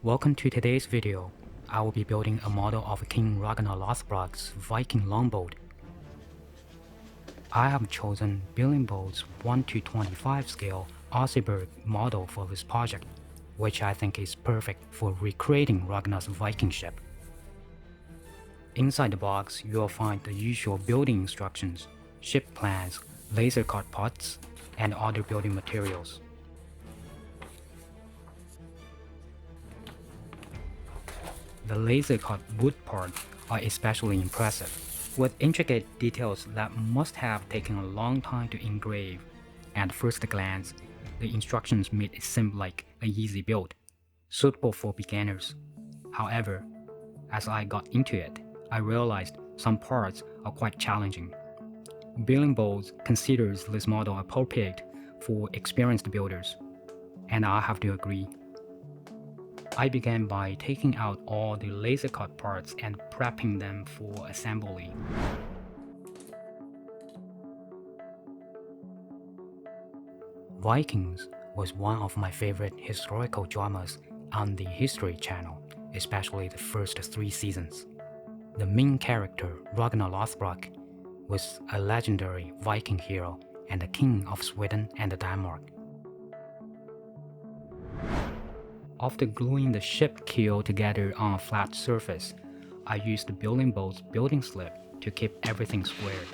Welcome to today's video. I will be building a model of King Ragnar Lothbrok's Viking longboat. I have chosen Billingboat's 1:25 scale Oseberg model for this project, which I think is perfect for recreating Ragnar's Viking ship. Inside the box, you will find the usual building instructions, ship plans, laser cut parts, and other building materials. The laser-cut wood parts are especially impressive, with intricate details that must have taken a long time to engrave. At first glance, the instructions made it seem like an easy build, suitable for beginners. However, as I got into it, I realized some parts are quite challenging. Billingboats considers this model appropriate for experienced builders, and I have to agree. I began by taking out all the laser cut parts and prepping them for assembly. Vikings was one of my favorite historical dramas on the History Channel, especially the first 3 seasons. The main character, Ragnar Lothbrok, was a legendary Viking hero and the king of Sweden and Denmark. After gluing the ship keel together on a flat surface, I used the Billingboat's building slip to keep everything squared.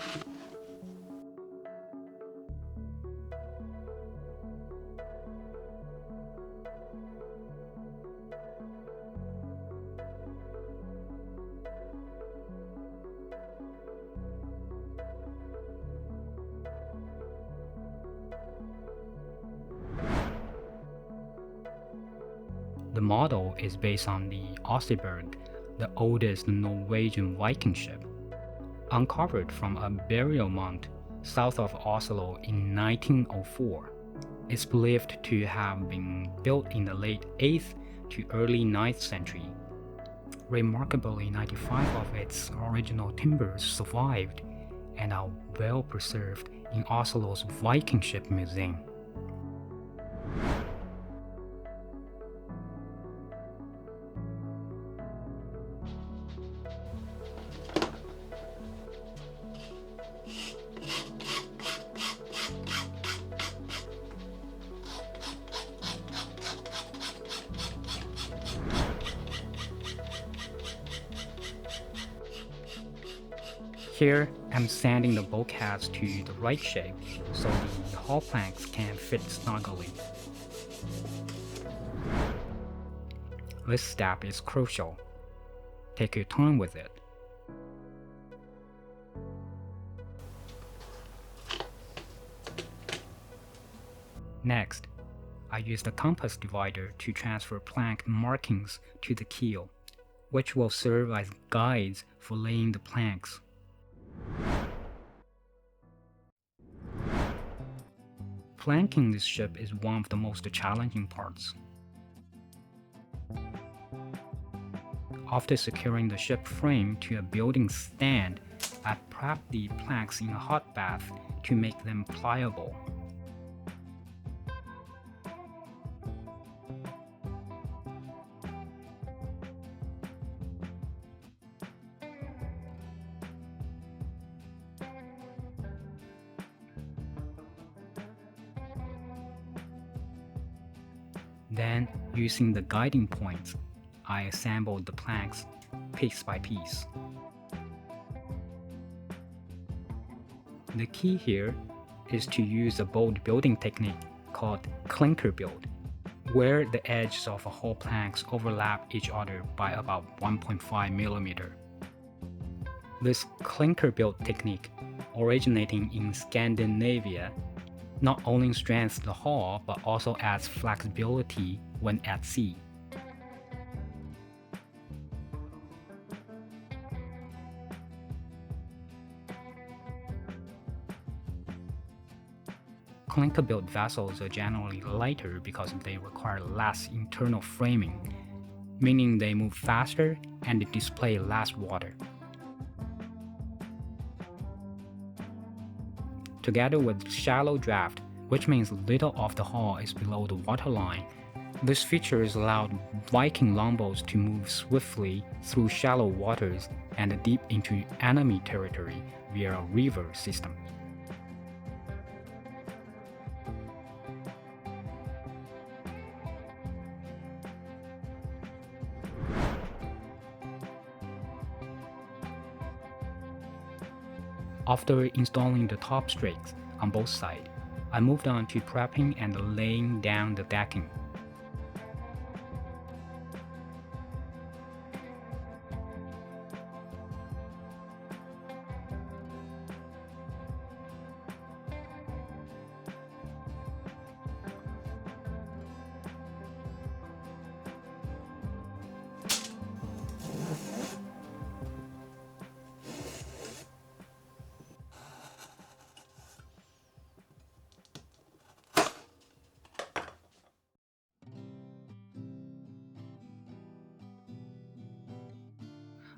The model is based on the Oseberg, the oldest Norwegian Viking ship, uncovered from a burial mound south of Oslo in 1904. It's believed to have been built in the late 8th to early 9th century. Remarkably, 95 of its original timbers survived and are well preserved in Oslo's Viking Ship Museum. Here, I'm sanding the bulkheads to the right shape so the hull planks can fit snugly. This step is crucial. Take your time with it. Next, I use the compass divider to transfer plank markings to the keel, which will serve as guides for laying the planks. Planking this ship is one of the most challenging parts. After securing the ship frame to a building stand, I prep the planks in a hot bath to make them pliable. Then, using the guiding points, I assembled the planks piece by piece. The key here is to use a bold building technique called clinker build, where the edges of the hull planks overlap each other by about 1.5 mm. This clinker build technique, originating in Scandinavia, not only strengthens the hull but also adds flexibility when at sea. Clinker-built vessels are generally lighter because they require less internal framing, meaning they move faster and display less water. Together with shallow draft, which means little of the hull is below the waterline, This features allowed Viking longbows to move swiftly through shallow waters and deep into enemy territory via a river system. After installing the top strakes on both sides, I moved on to prepping and laying down the decking.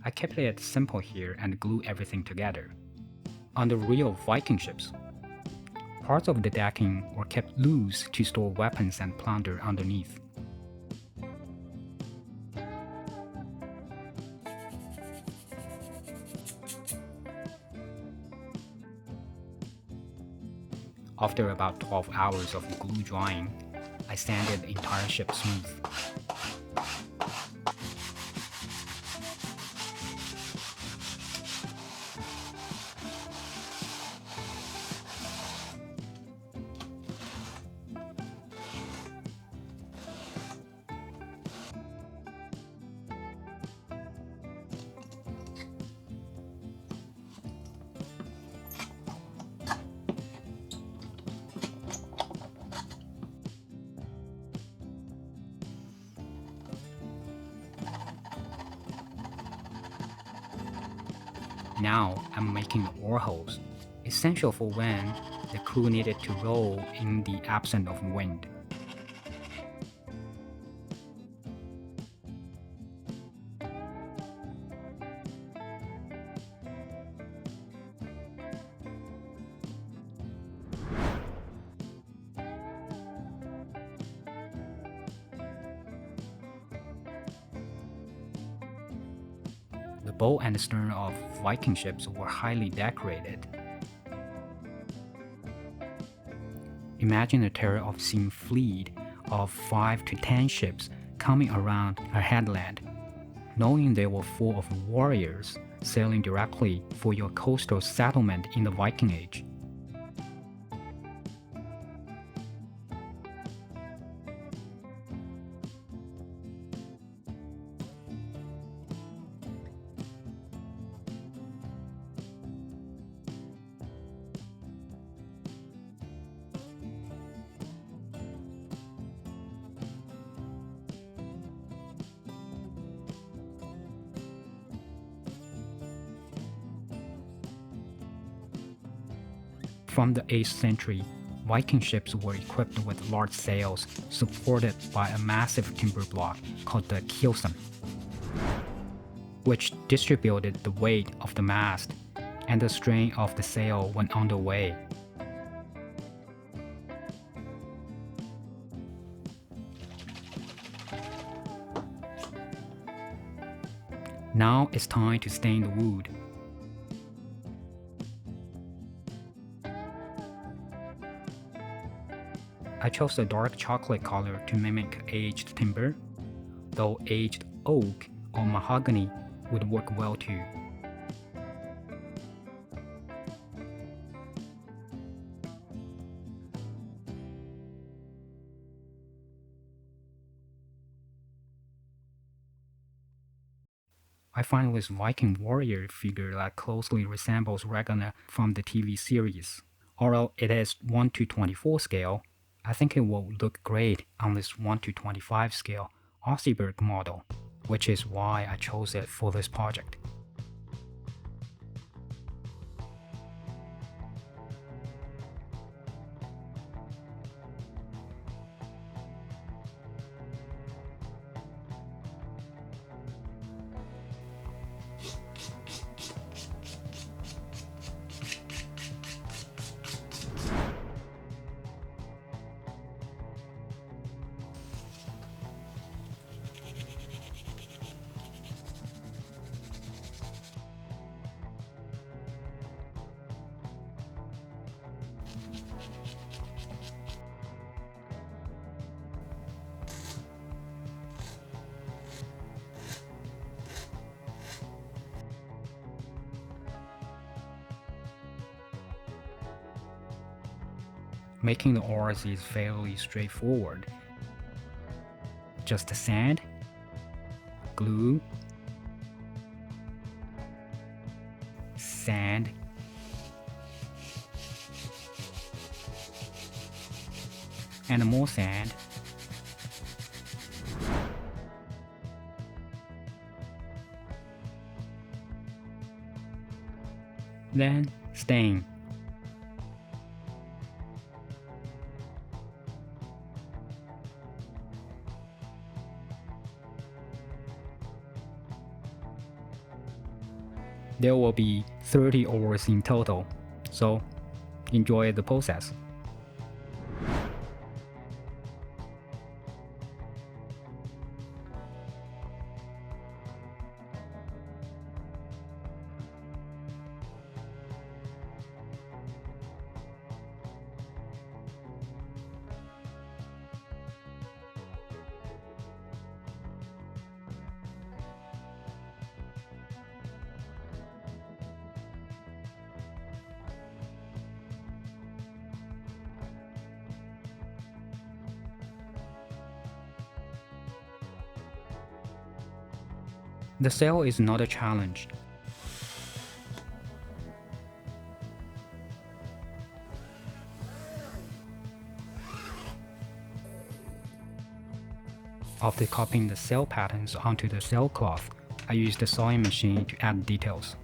I kept it simple here and glued everything together. On the real Viking ships, parts of the decking were kept loose to store weapons and plunder underneath. After about 12 hours of glue drying, I sanded the entire ship smooth. Now I'm making oar holes, essential for when the crew needed to row in the absence of wind. The bow and stern of Viking ships were highly decorated. Imagine the terror of seeing a fleet of 5 to 10 ships coming around a headland, knowing they were full of warriors sailing directly for your coastal settlement in the Viking Age. From the 8th century, Viking ships were equipped with large sails supported by a massive timber block called the keelson, which distributed the weight of the mast and the strain of the sail when underway. Now it's time to stain the wood. I chose a dark chocolate color to mimic aged timber, though aged oak or mahogany would work well too. I find this Viking warrior figure that closely resembles Ragnar from the TV series. Although it is 1:24 scale, I think it will look great on this 1:25 scale Oseberg model, which is why I chose it for this project. Making the oars is fairly straightforward. Just sand, glue, sand, and more sand, then stain. There will be 30 oars in total, so enjoy the process. The sail is not a challenge. After copying the sail patterns onto the sailcloth, I used the sewing machine to add details.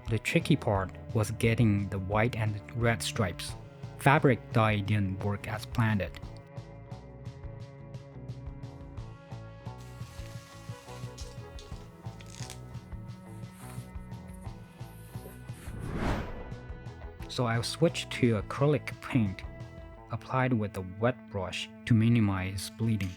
The tricky part was getting the white and red stripes. Fabric dye didn't work as planned. So I switched to acrylic paint, applied with a wet brush to minimize bleeding.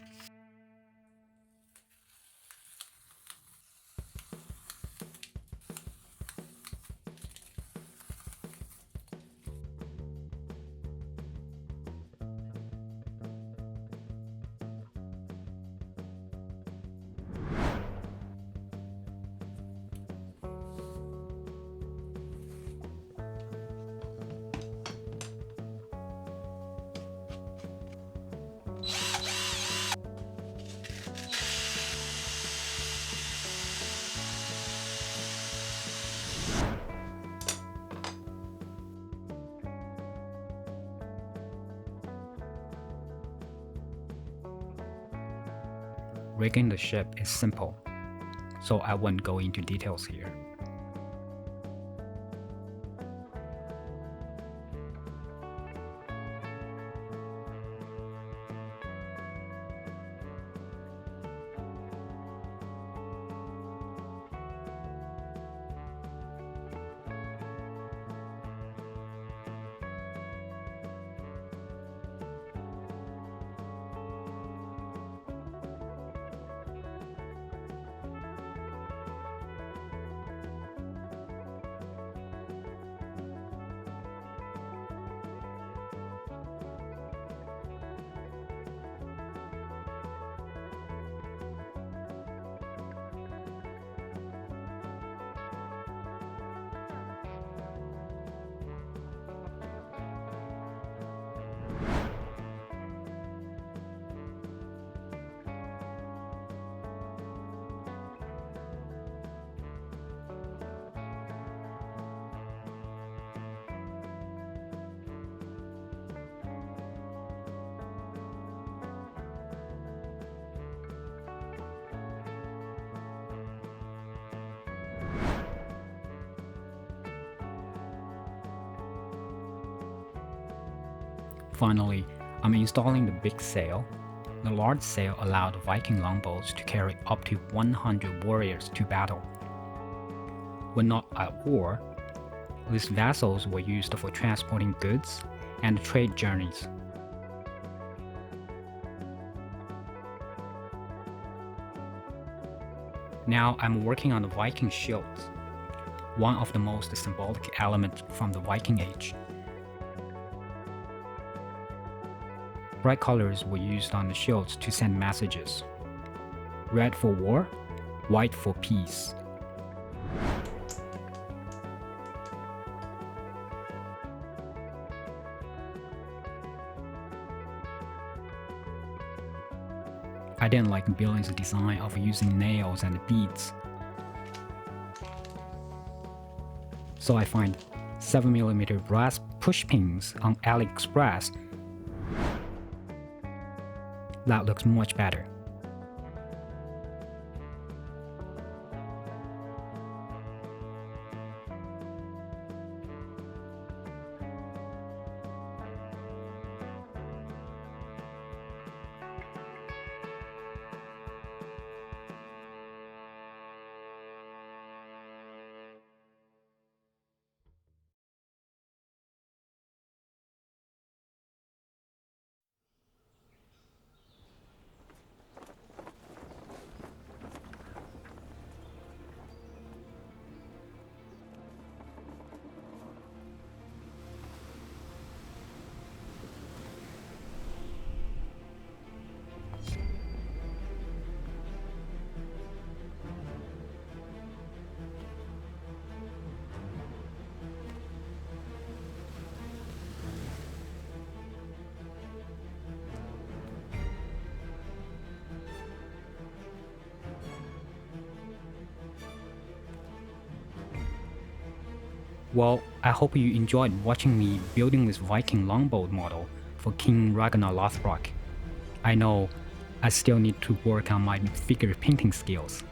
Rigging the ship is simple, so I won't go into details here. Finally, I'm installing the big sail. The large sail allowed Viking longboats to carry up to 100 warriors to battle. When not at war, these vessels were used for transporting goods and trade journeys. Now I'm working on the Viking shields, one of the most symbolic elements from the Viking Age. Bright colors were used on the shields to send messages. Red for war, white for peace. I didn't like Billing's design of using nails and beads, so I find 7mm brass pushpins on AliExpress. That looks much better. Well, I hope you enjoyed watching me building this Viking longboat model for King Ragnar Lothbrok. I know I still need to work on my figure painting skills.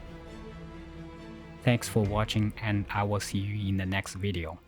Thanks for watching, and I will see you in the next video.